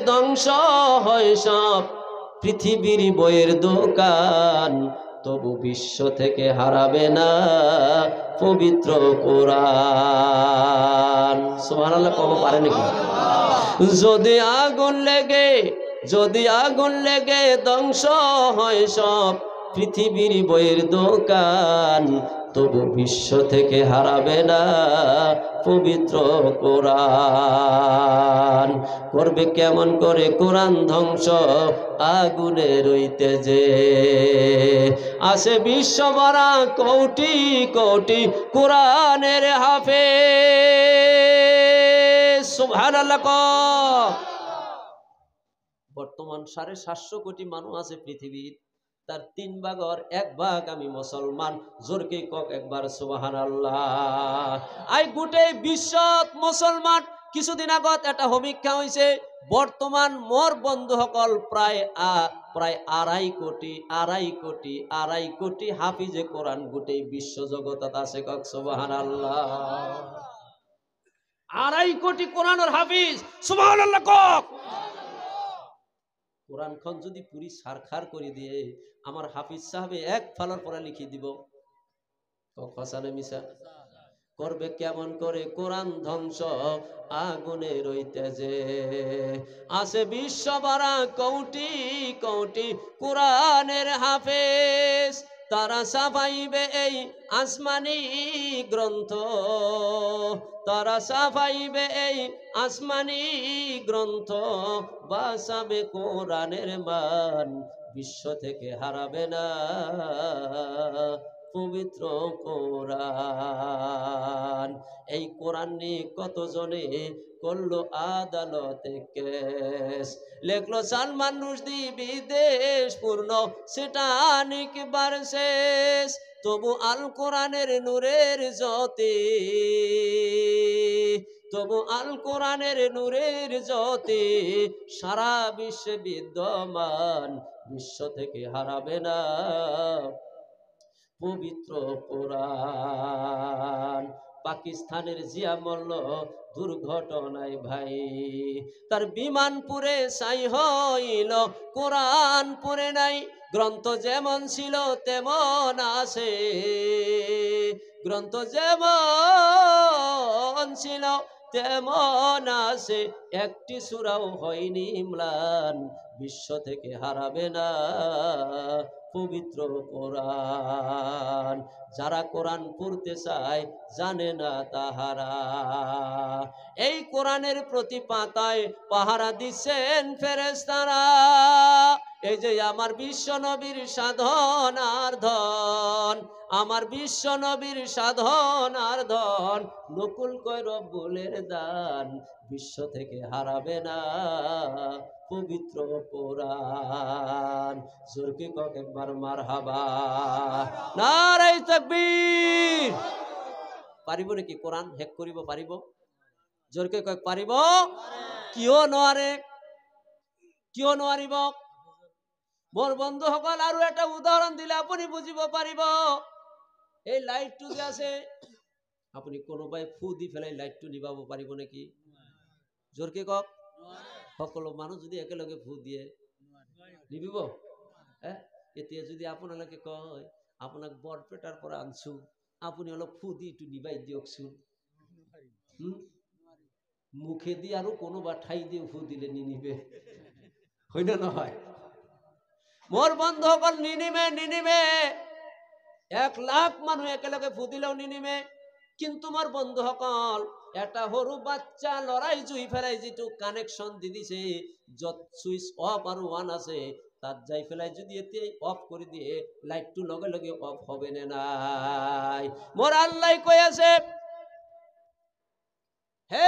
ধ্বংস হয় সব পৃথিবীর বইয়ের দোকান, তবু বিশ্ব থেকে হারাবে না পবিত্র কোরআন। সুবহানাল্লাহ কম পারে নাকি? যদি আগুন লেগে ধ্বংস হয় সব পৃথিবীর বইয়ের দোকান, তবু বিশ্ব থেকে হারাবে না পবিত্র কোরআন। করবে কেমন করে কোরআন ধ্বংস আগুনে রইতে যে আসে বিশ্ব ভরা কোটি কোটি কোরআনের হাফেজ। সুবহানাল্লাহ। বর্তমান 750 কোটি মানুষ আছে পৃথিবীর, তার 3 ভাগের 1 ভাগ আমি মুসলমান। জোরকে কক একবার সুবহানাল্লাহ। আই গোটে বিশ্বত মুসলমান। কিছুদিন আগত এটা সমীক্ষা হয়েছে, বর্তমান মোর বন্ধুসকল প্রায় 2.5 কোটি হাফিজে কোরআন গোটে বিশ্ব জগতত আছে। কক সুবহানাল্লাহ। 2.5 কোটি কোরআনের হাফিজ। সুবহানাল্লাহ কক। কোরআন খন যদি পুরি সারখার করে দিয়ে আমার হাফিজ সাহেব এক ফালার পরে লিখি দিব, কসানে মিশা করবে কেমন করে কোরআন ধ্বংস আগুনে রইতে যে আছে বিশ্ব ভরা কোটি কোটি কোরআনের হাফেজ। তারা সাফাইবে এই আসমানি গ্রন্থ, তারা সাফাইবে এই আসমানি গ্রন্থ, বাঁচাবে কোরআনের মান, বিশ্ব থেকে হারাবে না পবিত্র কোরআন। এই কোরআন নিয়ে কতজনে করলো আদালতে কেস, লেখলো সালমান রুশদি বিদেশ পূর্ণ সেটা অনেকবার শেষ, তবু আল কোরআনের নূরের জ্যোতি, তবু আল কোরআনের নূরের জ্যোতি সারা বিশ্বে বিদ্যমান, বিশ্ব থেকে হারাবে না পবিত্র কোরআন। পাকিস্তানের জিয়া মল্ল দুর্ঘটনায় ভাই, তার বিমান পুরে ছাই হইল, কোরআন পড়ে নাই। গ্রন্থ যেমন ছিল তেমন আছে, গ্রন্থ যেমন ছিল তেমন আছে, একটি সূরাও হয়নি ম্লান, বিশ্ব থেকে হারাবে না পবিত্র কোরআন। যারা কোরআন পড়তে চায় জানে না তাহারা, এই কোরআনের প্রতি পাতায় পাহারা দিচ্ছেন ফেরেশতারা। এই যে আমার বিশ্ব নবীর সাধনার ধন, আমার বিশ্ব নবীর সাধনার ধন, নকুল কয় রব্বুলের দান, বিশ্ব থেকে হারাবে না পবিত্র কোরআন। জোরকে কক একবার মারহাবা, নারে তাকবীর। পারিব নাকি কোরআন হেক করিব? পারিব? জোরকে কক পারিব? কিয় নোৱাৰে? কিয় নোৱাৰিব? মোর বন্ধু সকল আৰু এটা উদাহরণ দিলে আপুনি বুঝিব পাৰিব। এই লাইটটো যে আছে, আপুনি কোনোবাই ফু দি ফেলাই লাইটটো নিভাব পাৰিব নেকি? জোরকে কক। সকলো মানুহ যদি একেলগে ফু দিয়ে নিবিব? এতিয়া যদি আপোনালোকে কয় আপোনাক বৰপেটাৰ পৰা আনছো, আপুনি অলপ ফু দি ইটো নিবাই দিয়কচোন, মুখেদি আৰু কোনোবা ঠাই দিয়ে ফু দিলে নিনিবে, হয় না নহয়? মোর বন্ধুসকল নিনিবে। 1 লাখ মানুহ একেলগে ফু দিলেও নিনিবে। কিন্তু মোর বন্ধুসকল এটা সৰু বাচ্চা লৰাই জুই ফেলাই যিটো কানেকশন দি দিছে, যত সুইচ অফ আৰু অন আছে, তাত যাই ফেলাই যদি এতিয়াই অফ করে দিয়ে লাইটটো লগে লগে অফ হবে না নাই? মোর আল্লাহ কই আছে, হে